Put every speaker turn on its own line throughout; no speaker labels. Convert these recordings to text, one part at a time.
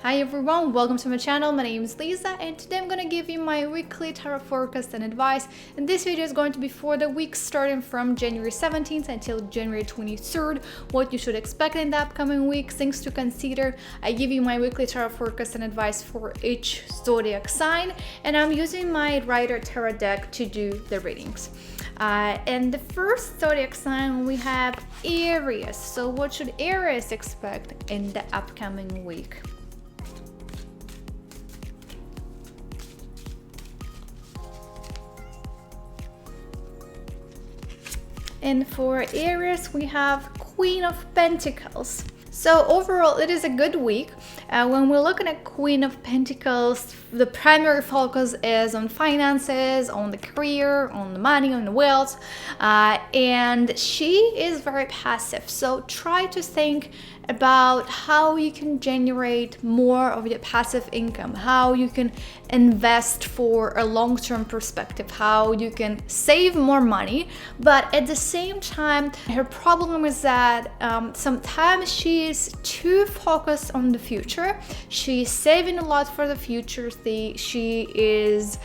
Hi everyone, welcome to my channel. My name is Lisa and today I'm going to give you my weekly tarot forecast and advice. And this video is going to be for the week starting from January 17th until January 23rd, what you should expect in the upcoming week, things to consider. I give you my weekly tarot forecast and advice for each zodiac sign, and I'm using my Rider Tarot deck to do the readings. And the first zodiac sign we have Aries. So what should Aries expect in the upcoming week? And for Aries, we have Queen of Pentacles. So overall, it is a good week. When we're looking at Queen of Pentacles, the primary focus is on finances, on the career, on the money, on the wealth, and she is very passive. So try to think about how you can generate more of your passive income, how you can invest for a long-term perspective, how you can save more money. But at the same time, her problem is that sometimes she is too focused on the future. She's saving a lot for the future. She is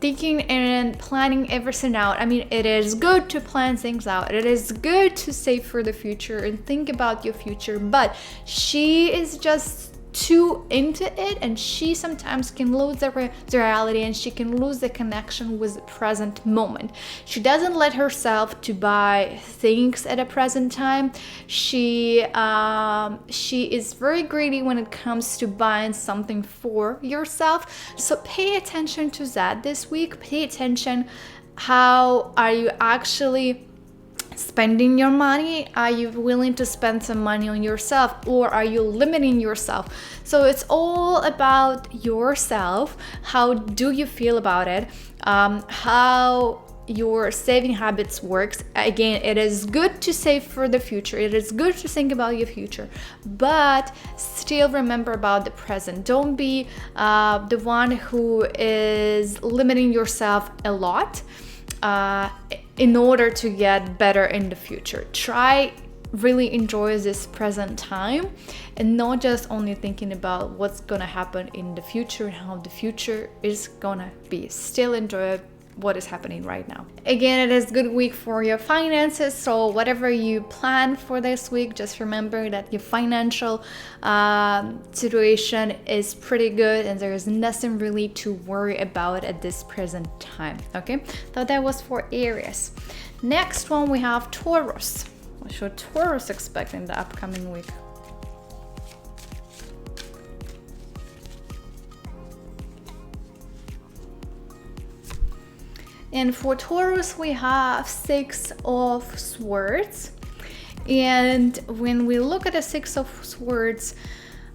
thinking and planning everything out. I mean, it is good to plan things out. It is good to save for the future and think about your future, but she is just too into it, and she sometimes can lose the reality, and she can lose the connection with the present moment. She doesn't let herself to buy things at a present time. She is very greedy when it comes to buying something for yourself. So pay attention to that this week. Pay attention, how are you actually spending your money? Are you willing to spend some money on yourself, or are you limiting yourself? So it's all about yourself. How do you feel about it? How your saving habits works. Again, it is good to save for the future. It is good to think about your future, but still remember about the present. Don't be the one who is limiting yourself a lot in order to get better in the future. Try really enjoy this present time and not just only thinking about what's gonna happen in the future and how the future is gonna be. Still enjoy what is happening right now. Again, it is a good week for your finances, so whatever you plan for this week, just remember that your financial situation is pretty good and there is nothing really to worry about at this present time. Okay, so that was for Aries. Next one, we have Taurus. What should Taurus expect in the upcoming week? And for Taurus, we have Six of Swords. And when we look at the Six of Swords,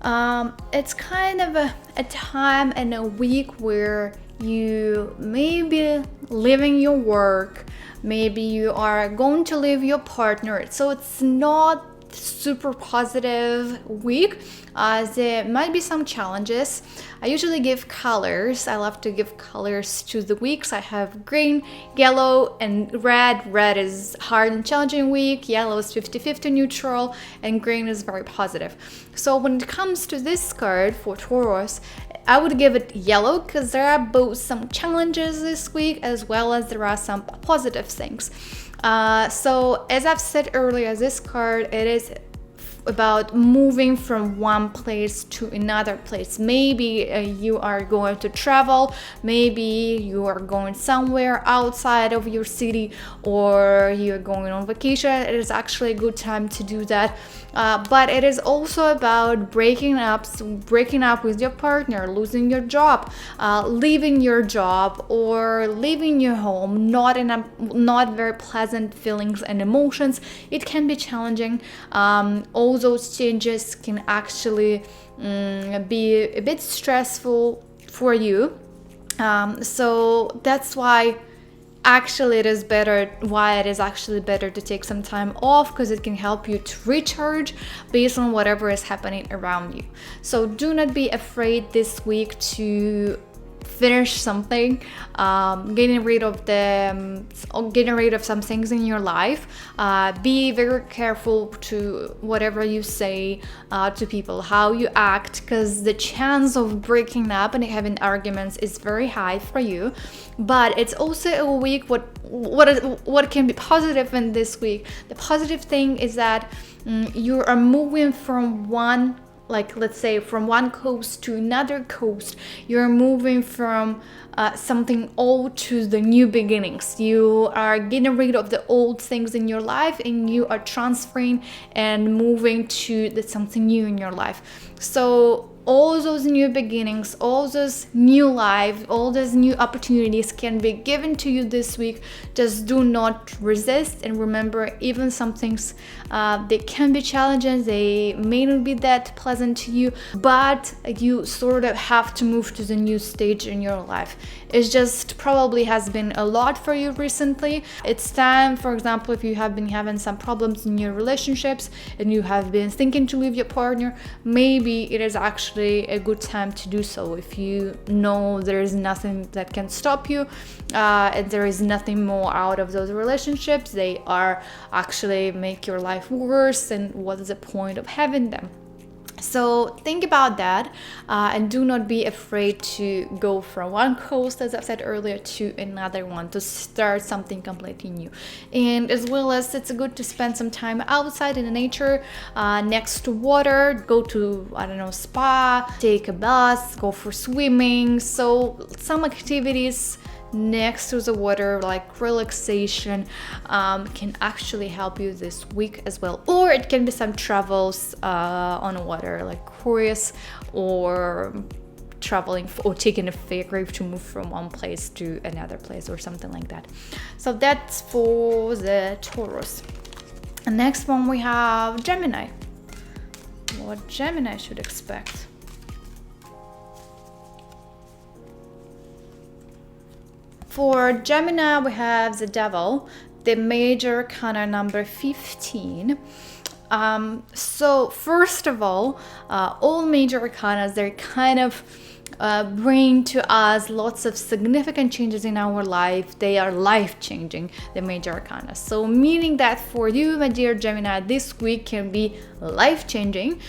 it's kind of a time and a week where you may be leaving your work, maybe you are going to leave your partner. So it's not super positive week. There might be some challenges. I usually give colors. I love to give colors to the weeks. I have green, yellow, and red. Red is hard and challenging week, yellow is 50-50 neutral, and green is very positive. So when it comes to this card for Taurus, I would give it yellow because there are both some challenges this week as well as there are some positive things. So as I've said earlier, this card, it is about moving from one place to another place. Maybe you are going to travel, maybe you are going somewhere outside of your city, or you're going on vacation. It is actually a good time to do that. But it is also about breaking up with your partner, losing your job, leaving your job, or leaving your home, not very pleasant feelings and emotions. It can be challenging. All those changes can actually be a bit stressful for you. So that's why it is actually better to take some time off, because it can help you to recharge based on whatever is happening around you. So do not be afraid this week to finish something, getting rid of some things in your life. Be very careful to whatever you say to people, how you act, because the chance of breaking up and having arguments is very high for you. But it's also a week, what can be positive in this week. The positive thing is that you are moving from one, like let's say from one coast to another coast. You're moving from something old to the new beginnings. You are getting rid of the old things in your life and you are transferring and moving to something new in your life. So all those new beginnings, all those new life, all those new opportunities can be given to you this week. Just do not resist, and remember, even some things, they can be challenging, they may not be that pleasant to you, but you sort of have to move to the new stage in your life. It just probably has been a lot for you recently. It's time, for example, if you have been having some problems in your relationships and you have been thinking to leave your partner, maybe it is actually a good time to do so. If you know there is nothing that can stop you, and there is nothing more out of those relationships, they are actually make your life worse, and what is the point of having them? So think about that, and do not be afraid to go from one coast, as I've said earlier, to another one, to start something completely new. And as well as it's good to spend some time outside in the nature, next to water, go to, I don't know, spa, take a bath, go for swimming. So some activities next to the water, like relaxation, can actually help you this week as well. Or it can be some travels on water, like cruise, or traveling or taking a ferry to move from one place to another place or something like that. So that's for the Taurus. And next one we have Gemini. What Gemini should expect. For Gemini, we have the Devil, the major arcana number 15. So first of all major arcanas, they're kind of bring to us lots of significant changes in our life. They are life-changing, the major arcana. So meaning that for you, my dear Gemini, this week can be life-changing.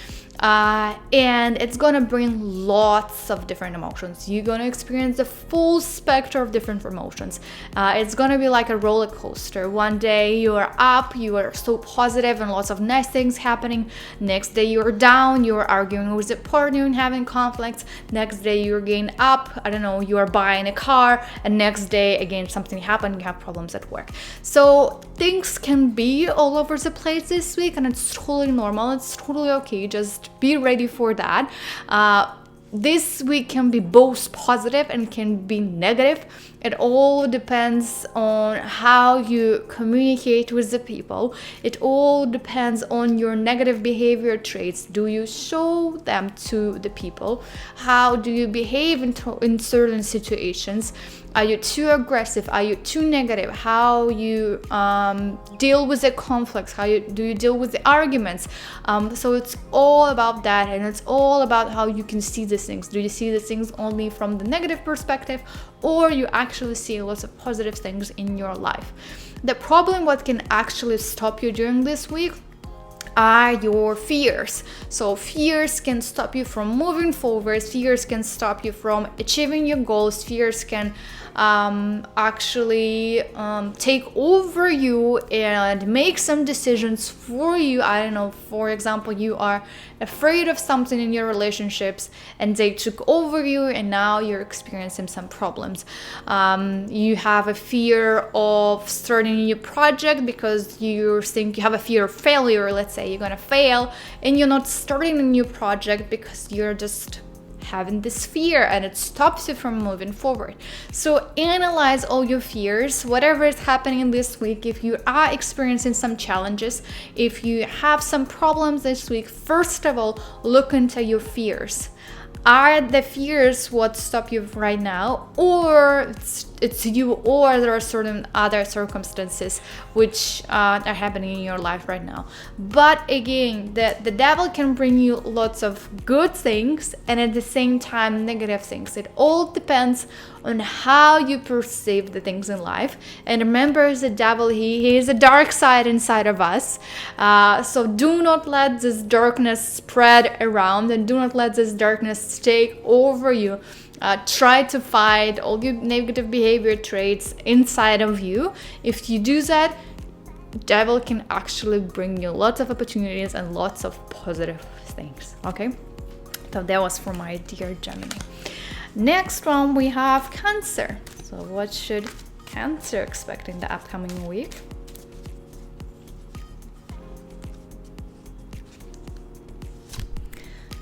And it's gonna bring lots of different emotions. You're gonna experience the full spectrum of different emotions. It's gonna be like a roller coaster. One day you are up, you are so positive and lots of nice things happening. Next day you're down, you're arguing with your partner and having conflicts. Next day you're getting up, I don't know, you are buying a car, and next day again something happened, you have problems at work. So things can be all over the place this week, and it's totally normal, it's totally okay. Just be ready for that. This week can be both positive and can be negative. It all depends on how you communicate with the people. It all depends on your negative behavior traits. Do you show them to the people? How do you behave in certain situations? Are you too aggressive? Are you too negative? How you deal with the conflicts? Do you deal with the arguments? So it's all about that, and it's all about how you can see these things. Do you see the things only from the negative perspective, or you actually see lots of positive things in your life? The problem, what can actually stop you during this week, are your fears. So fears can stop you from moving forward. Fears can stop you from achieving your goals. Fears can actually take over you and make some decisions for you. I don't know, for example, you are afraid of something in your relationships and they took over you, and now you're experiencing some problems. You have a fear of starting a new project because you think you have a fear of failure. Let's say you're gonna fail and you're not starting a new project because you're just having this fear and it stops you from moving forward. So analyze all your fears, whatever is happening this week. If you are experiencing some challenges, if you have some problems this week, first of all, look into your fears. Are the fears what stop you right now, or it's you, or there are certain other circumstances which are happening in your life right now? But again, the devil can bring you lots of good things and at the same time negative things. It all depends on how you perceive the things in life. And remember, the devil, he is a dark side inside of us. So do not let this darkness spread around, and do not let this darkness take over you. Try to fight all your negative behavior traits inside of you. If you do that, devil can actually bring you lots of opportunities and lots of positive things. Okay, so that was for my dear Gemini. Next one, we have Cancer. So what should Cancer expect in the upcoming week?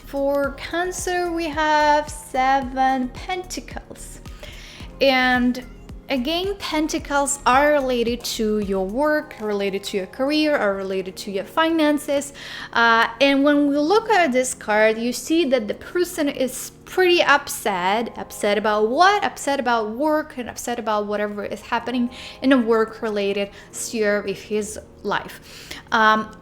For Cancer, we have 7 Pentacles. And again, Pentacles are related to your work, related to your career, are related to your finances. And when we look at this card, you see that the person is pretty upset about what? Upset about work and upset about whatever is happening in a work-related sphere of his life.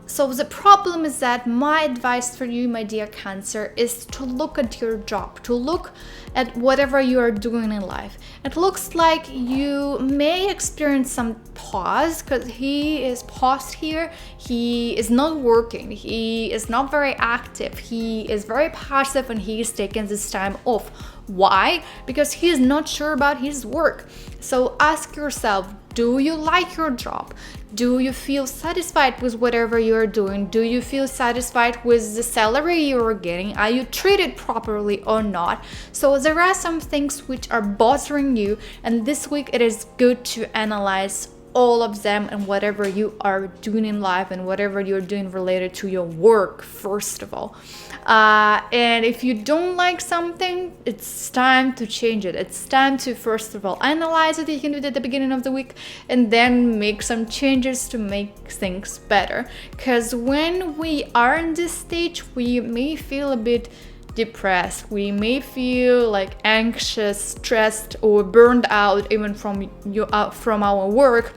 So the problem is that my advice for you, my dear Cancer, is to look at your job, to look at whatever you are doing in life. It looks like you may experience some pause because he is paused here. He is not working. He is not very active. He is very passive, and he is taking this time off. Why? Because he is not sure about his work. So ask yourself, do you like your job? Do you feel satisfied with whatever you're doing? Do you feel satisfied with the salary you're getting? Are you treated properly or not? So there are some things which are bothering you, and this week it is good to analyze all of them and whatever you are doing in life and whatever you're doing related to your work, first of all. And if you don't like something, it's time to change it. It's time to, first of all, analyze it. You can do it at the beginning of the week and then make some changes to make things better. Because when we are in this stage, we may feel a bit depressed. We may feel like anxious, stressed, or burned out even from our work.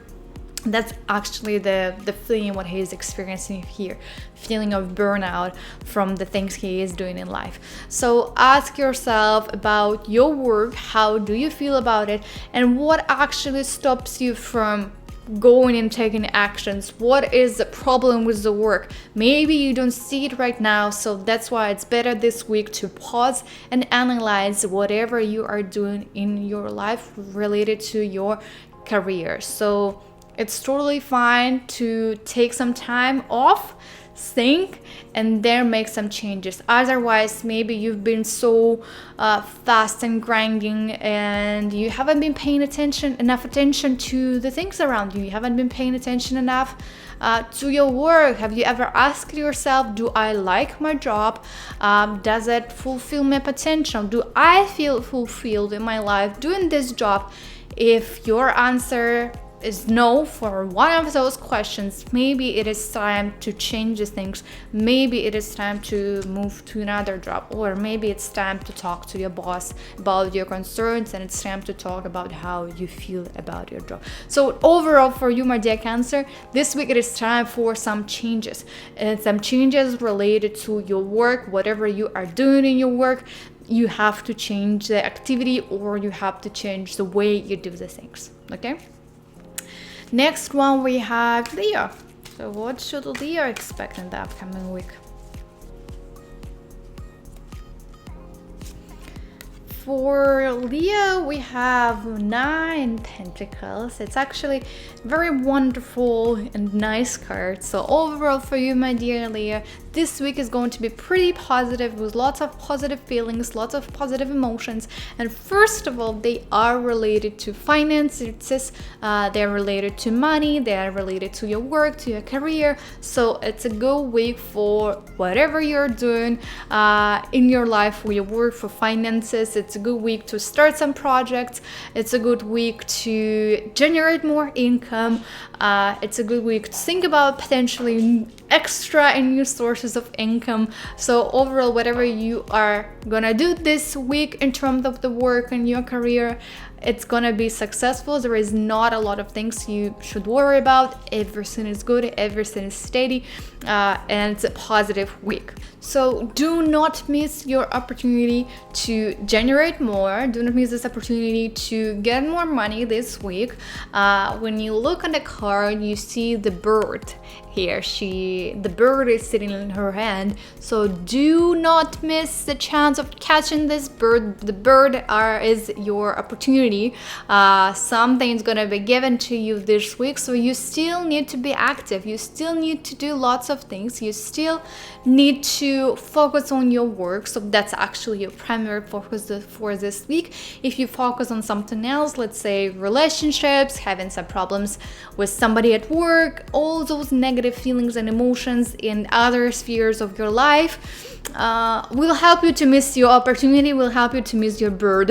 That's actually the feeling what he is experiencing here, feeling of burnout from the things he is doing in life. So ask yourself about your work, how do you feel about it, and what actually stops you from going and taking actions. What is the problem with the work? Maybe you don't see it right now, so that's why it's better this week to pause and analyze whatever you are doing in your life related to your career. So it's totally fine to take some time off, think, and then make some changes. Otherwise, maybe you've been so fast and grinding and you haven't been paying enough attention to the things around you. You haven't been paying attention enough to your work. Have you ever asked yourself, do I like my job? Does it fulfill my potential? Do I feel fulfilled in my life doing this job? If your answer is no for one of those questions, maybe it is time to change the things. Maybe it is time to move to another job, or maybe it's time to talk to your boss about your concerns, and it's time to talk about how you feel about your job. So overall, for you, my dear Cancer, this week it is time for some changes, and some changes related to your work. Whatever you are doing in your work, you have to change the activity, or you have to change the way you do the things. Okay. Next one, we have Leo. So what should Leo expect in the upcoming week? For Leo, we have 9 Pentacles. It's actually very wonderful and nice card. So overall, for you, my dear Leo, this week is going to be pretty positive, with lots of positive feelings, lots of positive emotions. And first of all, they are related to finances, they're related to money, they are related to your work, to your career. So it's a good week for whatever you're doing in your life, for your work, for finances. It's a good week to start some projects. It's a good week to generate more income. It's a good week to think about potentially extra and new sources of income. So overall, whatever you are gonna do this week in terms of the work and your career, it's gonna be successful. There is not a lot of things you should worry about. Everything is good, everything is steady, and it's a positive week. So do not miss your opportunity to generate more. Do not miss this opportunity to get more money this week. When you look on the card, you see the bird here. The bird is sitting in her hand. So do not miss the chance of catching this bird. The bird is your opportunity. Something's gonna be given to you this week. So you still need to be active. You still need to do lots of things. You still need to focus on your work. So that's actually your primary focus for this week. If you focus on something else, let's say relationships, having some problems with somebody at work, all those negative feelings and emotions in other spheres of your life, will help you to miss your opportunity, will help you to miss your bird,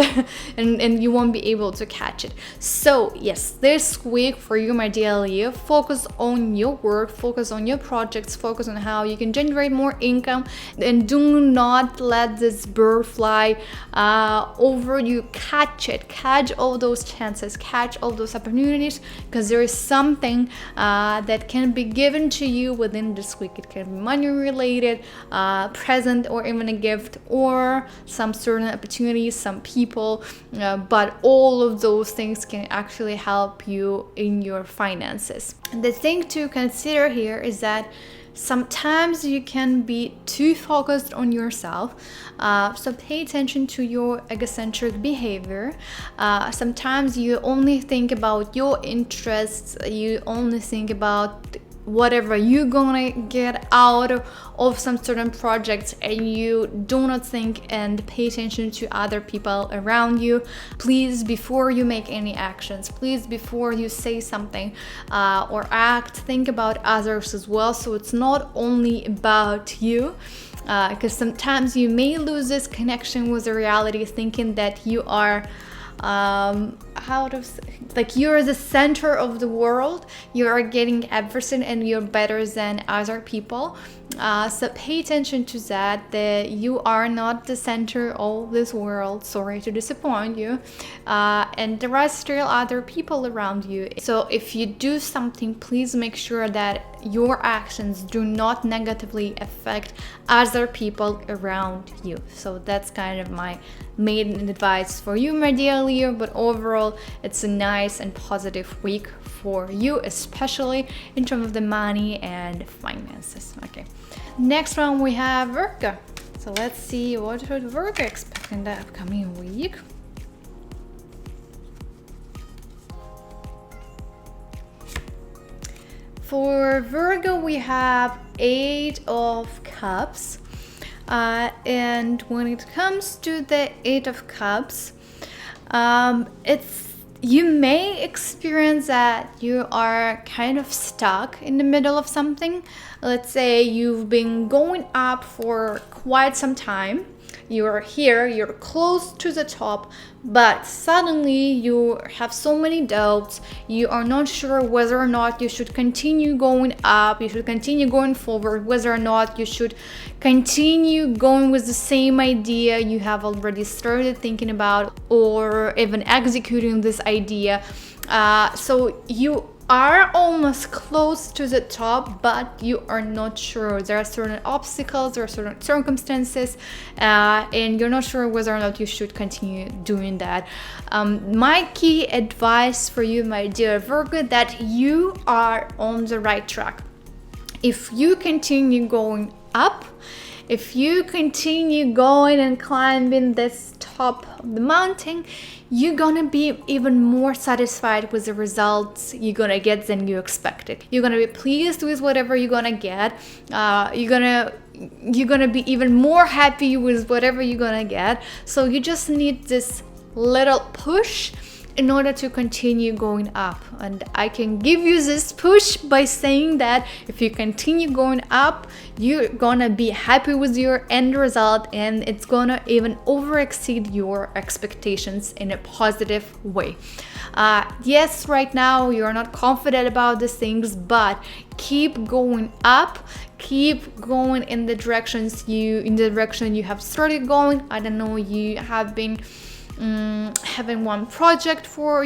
and you won't be able to catch it. So yes, this week for you, my dear Leo, focus on your work, focus on your projects, focus on how you can generate more income, and do not let this bird fly over you. Catch it, catch all those chances, catch all those opportunities, because there is something that can be given to you within this week. It can be money related, present, or even a gift, or some certain opportunities, some people, but all of those things can actually help you in your finances. The thing to consider here is that sometimes you can be too focused on yourself, so pay attention to your egocentric behavior. Sometimes you only think about your interests, you only think about whatever you're gonna get out of some certain projects, and you do not think and pay attention to other people around you. Please, before you make any actions, please, before you say something or act, think about others as well. So it's not only about you, because sometimes you may lose this connection with the reality, thinking that you are you're the center of the world, you are getting everything, and you're better than other people. So pay attention to that you are not the center of this world. Sorry to disappoint you, and there are still other people around you. So if you do something, please make sure that your actions do not negatively affect other people around you. So that's kind of my main advice for you, my dear Leo. But overall, it's a nice and positive week for you, especially in terms of the money and finances. Okay, next one we have Virgo. So let's see what should Virgo expect in the upcoming week. For Virgo, we have 8 of Cups. And when it comes to the 8 of Cups, you may experience that you are kind of stuck in the middle of something. Let's say you've been going up for quite some time. You're here, you're close to the top, but suddenly you have so many doubts. You are not sure whether or not you should continue going up, you should continue going forward, whether or not you should continue going with the same idea you have already started thinking about, or even executing this idea. So you are almost close to the top, but you are not sure. There are certain obstacles, there are certain circumstances, and you're not sure whether or not you should continue doing that. My key advice for you, my dear Virgo, that you are on the right track. If you continue going up, if you continue going and climbing this top of the mountain, you're gonna be even more satisfied with the results you're gonna get than you expected. You're gonna be pleased with whatever you're gonna get. You're gonna be even more happy with whatever you're gonna get. So you just need this little push in order to continue going up. And I can give you this push by saying that if you continue going up, you're gonna be happy with your end result, and it's gonna even over exceed your expectations in a positive way. Yes, right now you're not confident about these things, but keep going up, keep going in the direction you have started going. I don't know, you have been having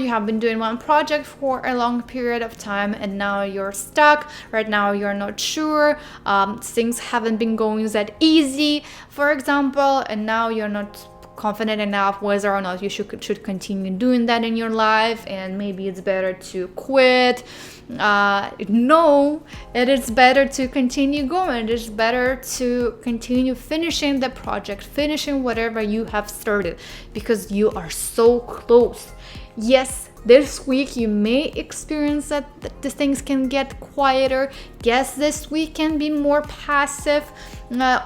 you have been doing one project for a long period of time, and now you're stuck. Right now you're not sure, things haven't been going that easy, for example, and now you're not confident enough whether or not you should continue doing that in your life, and maybe it's better to quit. No, it is better to continue going. It is better to continue finishing the project, finishing whatever you have started, because you are so close. Yes, this week you may experience that the things can get quieter. Yes, this week can be more passive,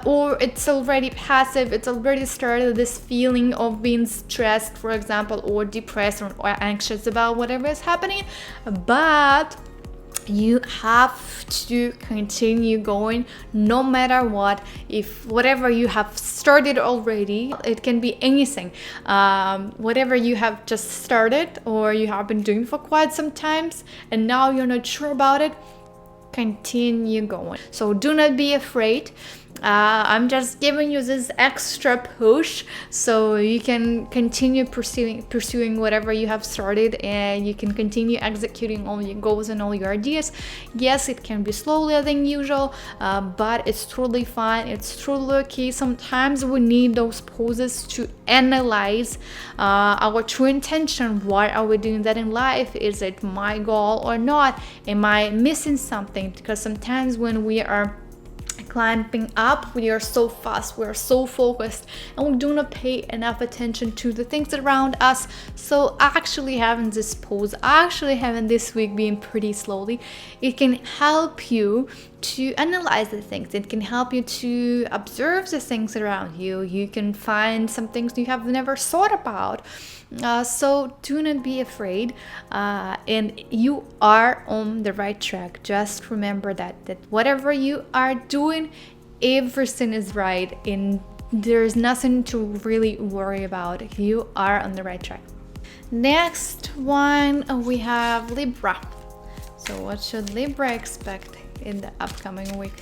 or it's already passive. It's already started this feeling of being stressed, for example, or depressed or anxious about whatever is happening. But you have to continue going no matter what. If whatever you have started already, it can be anything, whatever you have just started or you have been doing for quite some times and now you're not sure about it, continue going. So do not be afraid. I'm just giving you this extra push so you can continue pursuing whatever you have started, and you can continue executing all your goals and all your ideas. Yes, it can be slower than usual, but it's totally fine. It's totally okay. Sometimes we need those pauses to analyze our true intention. Why are we doing that in life? Is it my goal or not? Am I missing something? Because sometimes when we are climbing up, we are so fast, we are so focused, and we do not pay enough attention to the things around us. So actually having this pause, actually having this week being pretty slowly, it can help you to analyze the things. It can help you to observe the things around you. You can find some things you have never thought about. So do not be afraid, and you are on the right track. Just remember that whatever you are doing, everything is right, and there's nothing to really worry about. You are on the right track. Next one, we have Libra. So what should Libra expect in the upcoming week?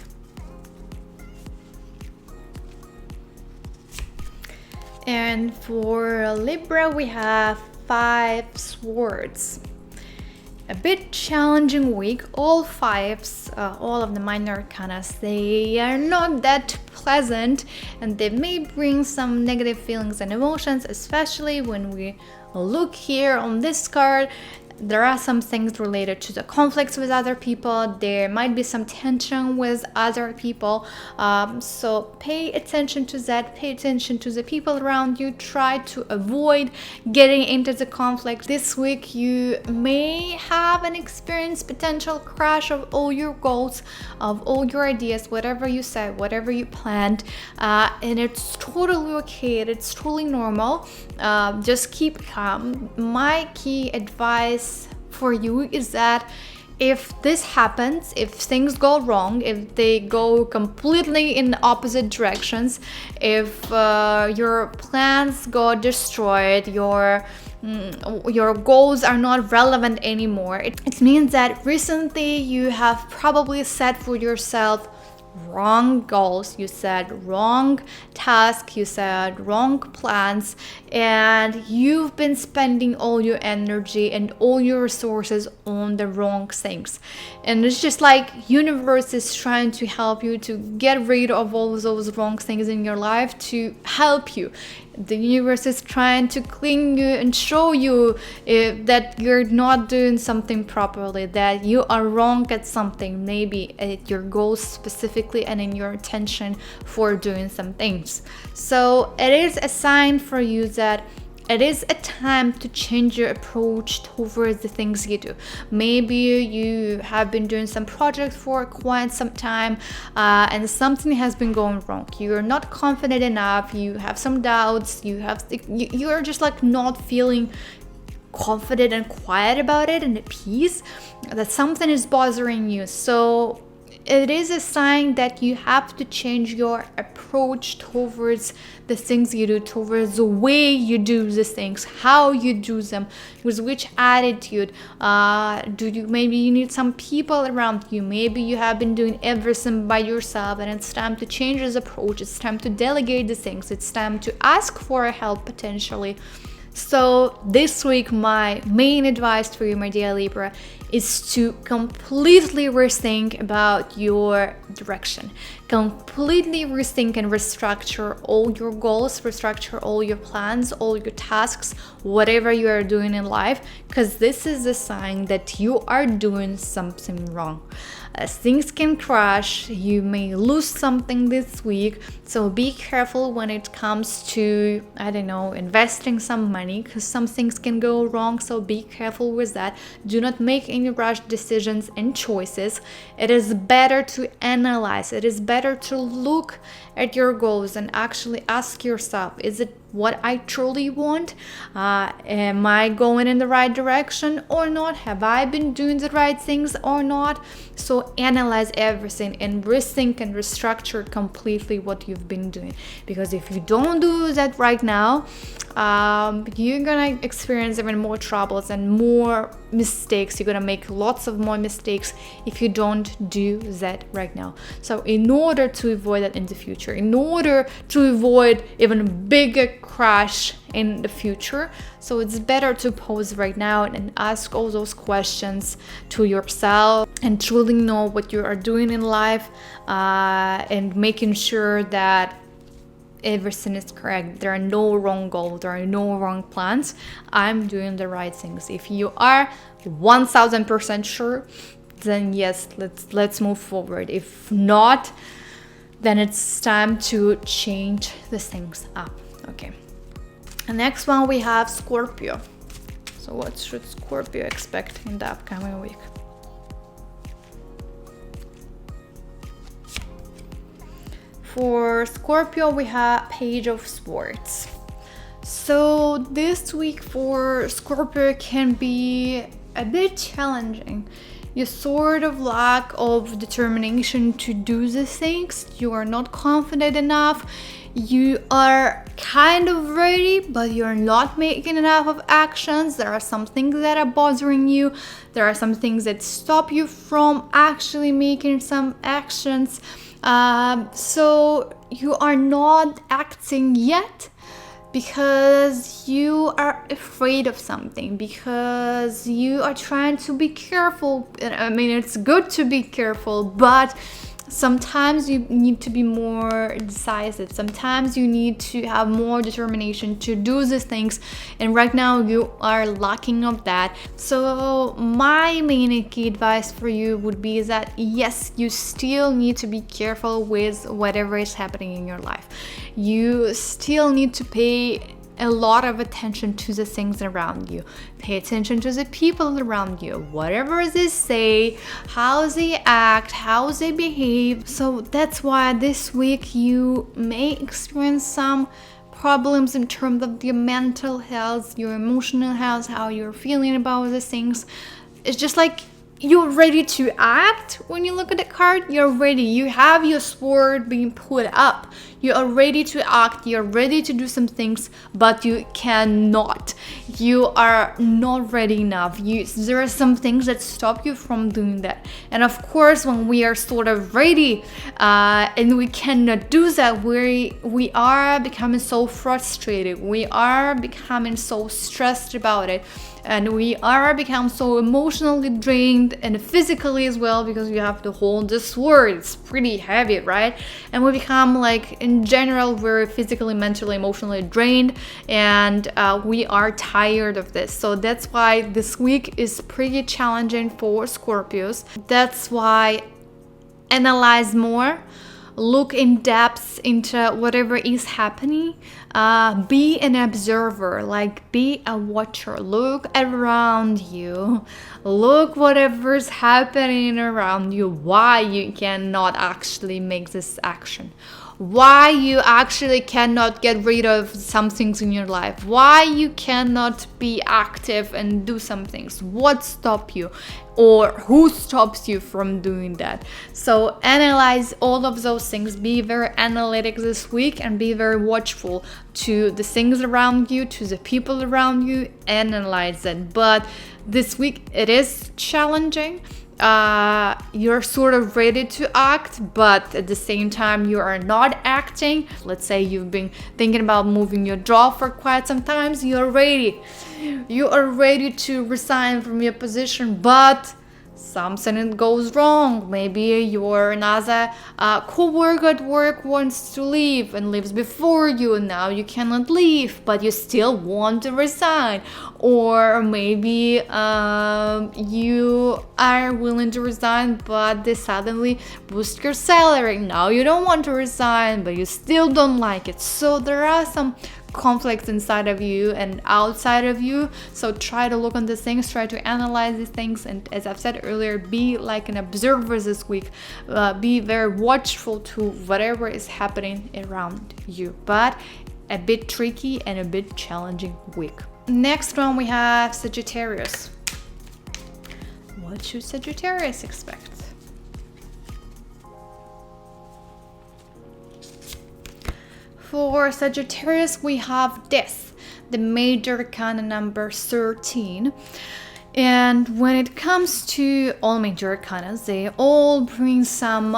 And for Libra, we have 5 swords. A bit challenging week. All 5s, all of the minor arcanas, they are not that pleasant, and they may bring some negative feelings and emotions, especially when we look here on this card. There are some things related to the conflicts with other people. There might be some tension with other people. So pay attention to that. Pay attention to the people around you. Try to avoid getting into the conflict. This week you may have an experience, potential crash of all your goals, of all your ideas, whatever you said, whatever you planned. And it's totally okay. It's totally normal. Just keep calm. My key advice for you is that if this happens, if things go wrong, if they go completely in opposite directions, if your plans go destroyed, your goals are not relevant anymore, it means that recently you have probably set for yourself wrong goals, you set wrong tasks, you set wrong plans, and you've been spending all your energy and all your resources on the wrong things. And it's just like universe is trying to help you to get rid of all those wrong things in your life, to help you. The universe is trying to clean you and show you that you're not doing something properly, that you are wrong at something, maybe at your goals specifically and in your intention for doing some things. So it is a sign for you that it is a time to change your approach towards the things you do. Maybe you have been doing some projects for quite some time, and something has been going wrong. You're not confident enough. You have some doubts. You are just like not feeling confident and quiet about it and at peace, that something is bothering you. So it is a sign that you have to change your approach towards the things you do, towards the way you do the things, how you do them, with which attitude. Maybe you need some people around you. Maybe you have been doing everything by yourself, and it's time to change this approach. It's time to delegate the things. It's time to ask for help potentially. So this week, my main advice for you, my dear Libra, is to completely rethink about your direction. Completely rethink and restructure all your goals, restructure all your plans, all your tasks, whatever you are doing in life, because this is a sign that you are doing something wrong. Things can crash, you may lose something this week, so be careful when it comes to, investing some money, because some things can go wrong, so be careful with that. Do not make any rash decisions and choices. It is better to analyze, it is better to look at your goals and actually ask yourself, is it what I truly want? Am I going in the right direction or not? Have I been doing the right things or not? So analyze everything and rethink and restructure completely what you've been doing. Because if you don't do that right now, you're gonna experience even more troubles and more mistakes. You're gonna make lots of more mistakes if you don't do that right now. So in order to avoid that in the future, in order to avoid even bigger crash in the future, so it's better to pause right now and ask all those questions to yourself and truly know what you are doing in life, and making sure that everything is correct. There are no wrong goals, there are no wrong plans. I'm doing the right things. If you are 1000% sure, then yes, let's move forward. If not, then it's time to change the things up. Okay. The next one we have Scorpio. So what should Scorpio expect in the upcoming week? For Scorpio, we have Page of Swords. So this week for Scorpio can be a bit challenging. You sort of lack of determination to do the things. You are not confident enough. You are kind of ready, but you're not making enough of actions. There are some things that are bothering you. There are some things that stop you from actually making some actions. So you are not acting yet because you are afraid of something, because you are trying to be careful. I mean, it's good to be careful, but sometimes you need to be more decisive. Sometimes you need to have more determination to do these things, and right now you are lacking of that. So my main key advice for you would be that yes, you still need to be careful with whatever is happening in your life. You still need to pay a lot of attention to the things around you. Pay attention to the people around you, whatever they say, how they act, how they behave. So that's why this week you may experience some problems in terms of your mental health, your emotional health, how you're feeling about the things. It's just like you're ready to act. When you look at the card, you're ready. You have your sword being put up. You are ready to act. You're ready to do some things, but you cannot. You are not ready enough. There are some things that stop you from doing that. And of course, when we are sort of ready and we cannot do that, we are becoming so frustrated. We are becoming so stressed about it. And we are become so emotionally drained and physically as well, because you have to hold the sword. It's pretty heavy, right? And we become, like, in general, we're physically, mentally, emotionally drained, and we are tired of this. So that's why this week is pretty challenging for Scorpios. That's why analyze more. Look in depth into whatever is happening. Be an observer, like be a watcher. Look around you. Look whatever's happening around you. Why you cannot actually make this action. why you actually cannot get rid of some things in your life, why you cannot be active and do some things, what stops you, or who stops you from doing that. So analyze all of those things, be very analytic this week, and be very watchful to the things around you, to the people around you, analyze it. But this week it is challenging. You're sort of ready to act, but at the same time you are not acting. Let's say you've been thinking about moving your job for quite some time. You are ready to resign from your position, but something goes wrong. Maybe your another co-worker at work wants to leave and leaves before you, and now you cannot leave, but you still want to resign. Or maybe you are willing to resign, but they suddenly boost your salary. Now you don't want to resign, but you still don't like it. So there are some conflicts inside of you and outside of you. So try to look on these things, try to analyze these things, and as I've said earlier, be like an observer this week. Be very watchful to whatever is happening around you. But a bit tricky and a bit challenging week. Next one, we have Sagittarius. What should Sagittarius expect? For Sagittarius, we have Death, the major arcana number 13. And when it comes to all major arcanas, they all bring some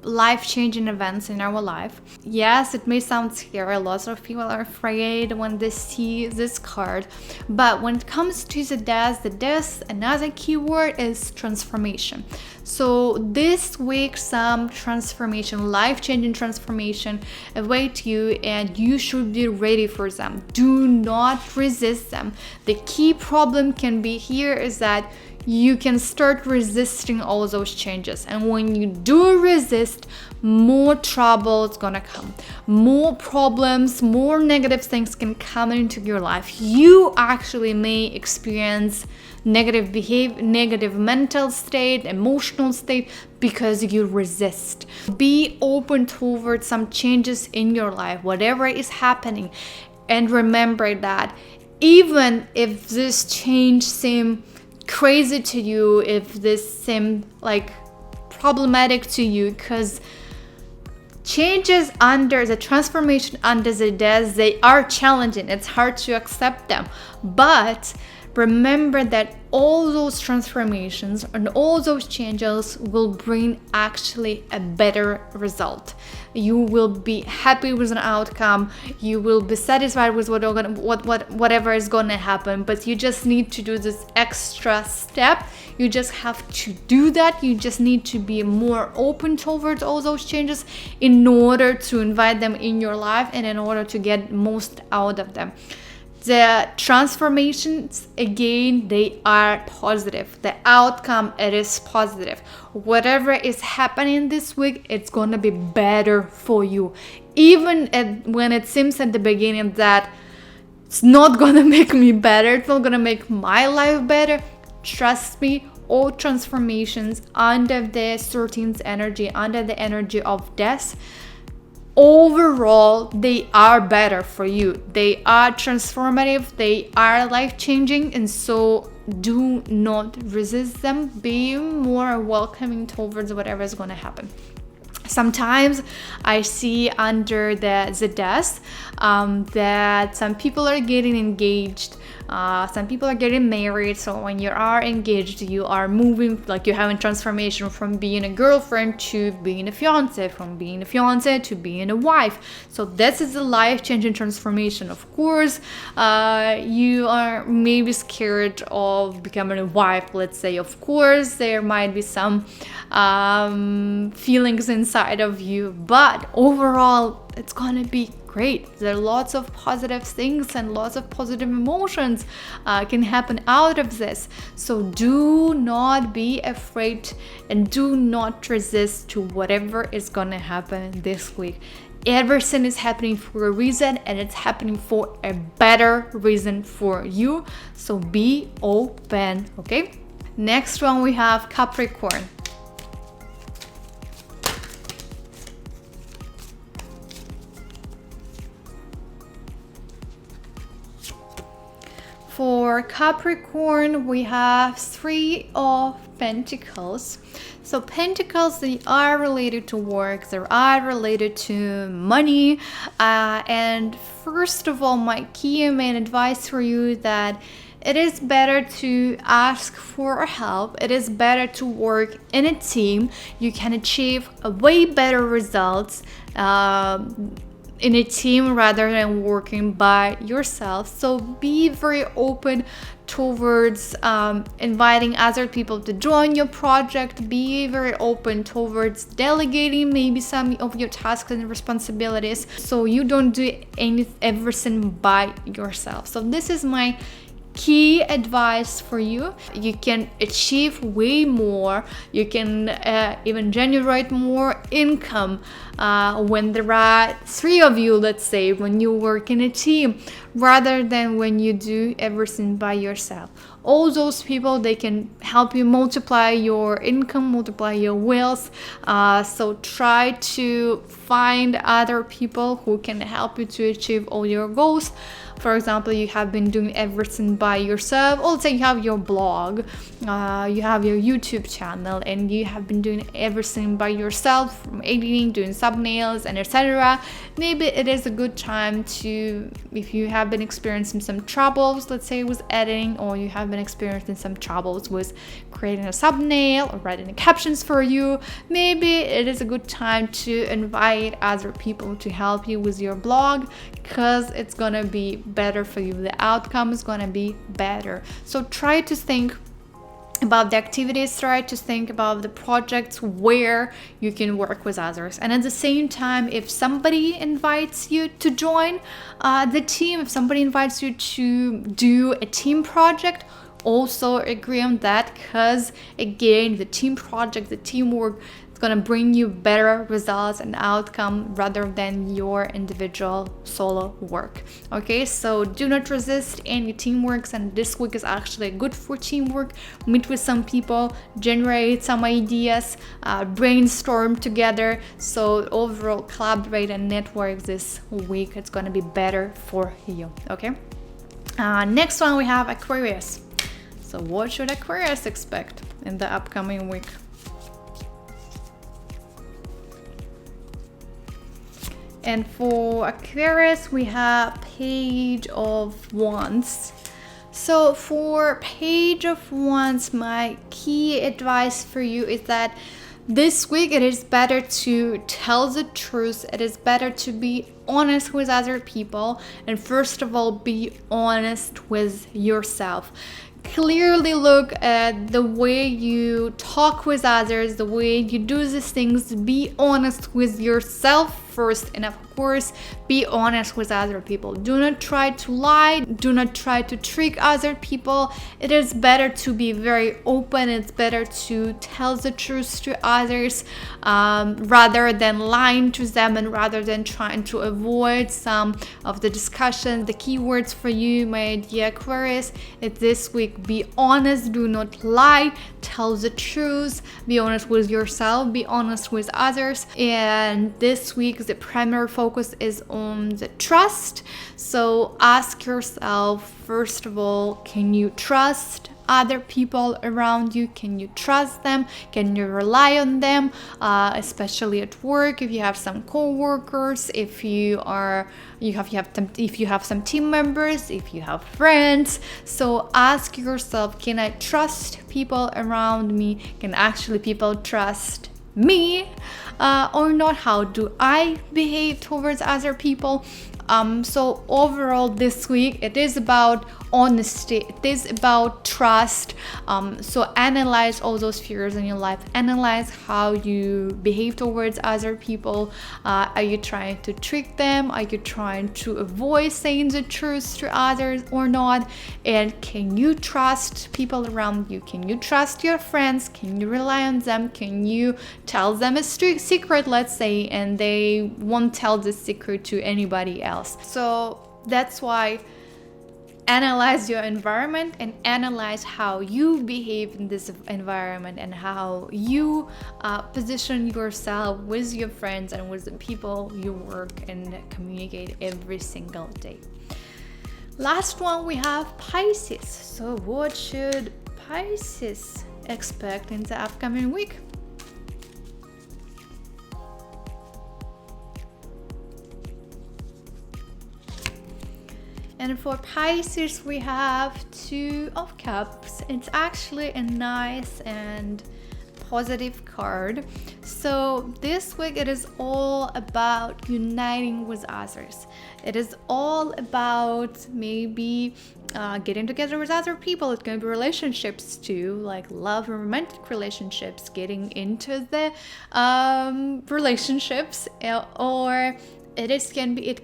life-changing events in our life. Yes, it may sound scary. Lots of people are afraid when they see this card. But when it comes to the death, another keyword is transformation. So this week, some transformation, life-changing transformation await you, and you should be ready for them. Do not resist them. The key problem can be here is that you can start resisting all those changes, and when you do resist, more trouble is gonna come, more problems, more negative things can come into your life. You actually may experience negative behavior, negative mental state, emotional state, because you resist. Be open towards some changes in your life, whatever is happening, and remember that even if this change seems crazy to you, if this seems like problematic to you, because changes under the transformation, under the death, they are challenging. It's hard to accept them, but remember that all those transformations and all those changes will bring actually a better result. You will be happy with an outcome. You will be satisfied with whatever is going to happen. But you just need to do this extra step. You just have to do that. You just need to be more open towards all those changes in order to invite them in your life and in order to get most out of them. The transformations, again, they are positive. The outcome, it is positive. Whatever is happening this week, it's gonna be better for you. Even when it seems at the beginning that it's not gonna make me better, it's not gonna make my life better, trust me, all transformations under the 13th energy, under the energy of death, overall, they are better for you. They are transformative, they are life-changing, and so do not resist them. Be more welcoming towards whatever is going to happen. Sometimes I see under the death that some people are getting engaged, some people are getting married. So when you are engaged, you are moving, like you're having transformation from being a girlfriend to being a fiance, from being a fiance to being a wife. So this is a life-changing transformation. Of course, you are maybe scared of becoming a wife, let's say. Of course, there might be some feelings inside of you, but overall, it's gonna be great. There are lots of positive things and lots of positive emotions can happen out of this. So do not be afraid and do not resist to whatever is gonna happen this week. Everything is happening for a reason, and it's happening for a better reason for you. So be open, okay? Next one, we have Capricorn. For Capricorn, we have Three of Pentacles. So Pentacles, they are related to work, they are related to money. And first of all, my key and main advice for you is that it is better to ask for help. It is better to work in a team. You can achieve a way better results in a team rather than working by yourself. So be very open towards inviting other people to join your project. Be very open towards delegating maybe some of your tasks and responsibilities, so you don't do everything by yourself. So this is my key advice for you. You can achieve way more. You can even generate more income when there are three of you, let's say, when you work in a team, rather than when you do everything by yourself. All those people, they can help you multiply your income, multiply your wealth. So try to find other people who can help you to achieve all your goals. For example, you have been doing everything by yourself. Also, you have your blog, you have your YouTube channel, and you have been doing everything by yourself, from editing, doing thumbnails, and etc. Maybe it is a good time to, if you have been experiencing some troubles, let's say with editing, or you have been experiencing some troubles with creating a thumbnail or writing the captions for you, maybe it is a good time to invite other people to help you with your blog, because it's gonna be better for you. The outcome is gonna be better. So try to think about the activities, try to think about the projects where you can work with others. And at the same time, if somebody invites you to join the team, if somebody invites you to do a team project, also agree on that, because again, the team project, the teamwork, going to bring you better results and outcome rather than your individual solo work. Okay, so do not resist any teamwork, and this week is actually good for teamwork. Meet with some people, generate some ideas, brainstorm together. So overall collaborate and network this week. It's going to be better for you. Okay, next one we have Aquarius. So what should Aquarius expect in the upcoming week? And for Aquarius, we have Page of Wands. So for Page of Wands, my key advice for you is that this week it is better to tell the truth. It is better to be honest with other people, and first of all, be honest with yourself. Clearly look at the way you talk with others, the way you do these things. Be honest with yourself first, and of course, be honest with other people. Do not try to lie. Do not try to trick other people. It is better to be very open. It's better to tell the truth to others rather than lying to them, and rather than trying to avoid some of the discussion. The keywords for you, my dear Aquarius, is this week: be honest, do not lie, tell the truth, be honest with yourself, be honest with others. And this week the primary focus is on the trust. So ask yourself, first of all, can you trust other people around you? Can you trust them? Can you rely on them? Especially at work, if you have some co-workers, if you have some team members, if you have friends. So ask yourself, can I trust people around me? Can actually people trust me or not? How do I behave towards other people? So overall this week it is about honesty, it is about trust. So analyze all those fears in your life, analyze how you behave towards other people. Are you trying to trick them? Are you trying to avoid saying the truth to others or not? And can you trust people around you? Can you trust your friends? Can you rely on them? Can you tell them a secret, let's say, and they won't tell the secret to anybody else? So that's why analyze your environment and analyze how you behave in this environment and how you position yourself with your friends and with the people you work and communicate every single day. Last one we have Pisces. So what should Pisces expect in the upcoming week? And for Pisces, we have Two of Cups. It's actually a nice and positive card. So this week it is all about uniting with others. It is all about maybe getting together with other people. It can be relationships too, like love and romantic relationships, getting into the relationships, or it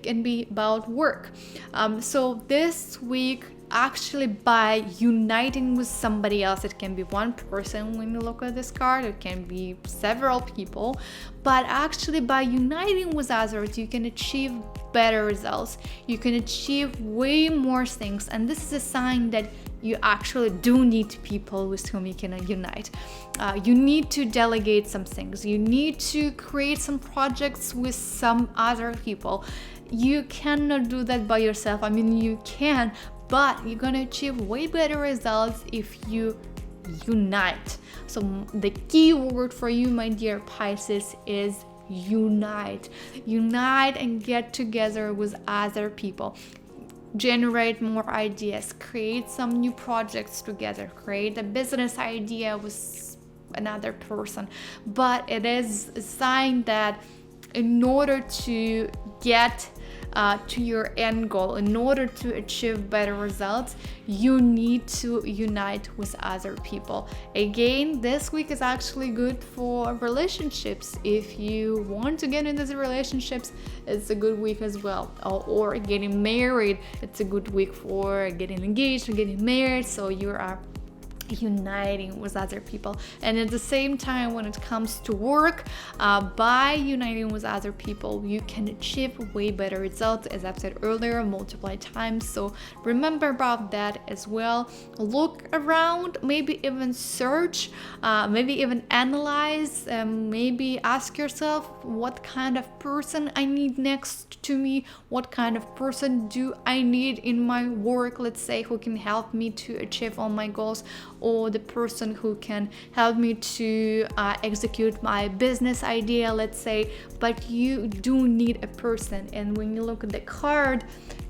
can be about work. So this week, actually, by uniting with somebody else, it can be one person when you look at this card, it can be several people, but actually by uniting with others, you can achieve better results. You can achieve way more things, and this is a sign that you actually do need people with whom you can unite. You need to delegate some things. You need to create some projects with some other people. You cannot do that by yourself. I mean, you can, but you're gonna achieve way better results if you unite. So the key word for you, my dear Pisces, is unite. Unite and get together with other people. Generate more ideas, create some new projects together, create a business idea with another person. But it is a sign that in order to get to your end goal, in order to achieve better results, you need to unite with other people. Again, this week is actually good for relationships. If you want to get into the relationships, it's a good week as well. Or getting married, it's a good week for getting engaged or getting married. So you are uniting with other people. And at the same time, when it comes to work, by uniting with other people, you can achieve way better results, as I've said earlier multiple times. So remember about that as well. Look around, maybe even search, maybe even analyze, maybe ask yourself, what kind of person I need next to me, what kind of person do I need in my work, let's say, who can help me to achieve all my goals, or the person who can help me to execute my business idea, let's say. But you do need a person, and when you look at the card,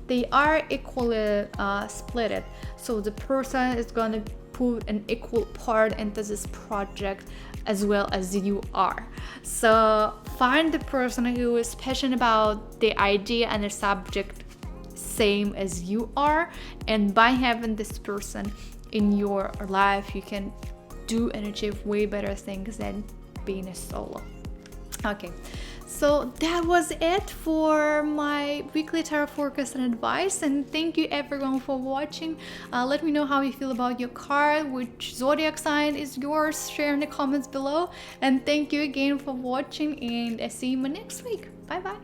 they are equally split. So the person is going to put an equal part into this project as well as you are. So find the person who is passionate about the idea and the subject same as you are, and by having this person in your life, you can do and achieve way better things than being a solo. Okay, so that was it for my weekly tarot forecast and advice, and thank you everyone for watching. Let me know how you feel about your card, which zodiac sign is yours, share in the comments below, and thank you again for watching, and I see you next week. Bye bye.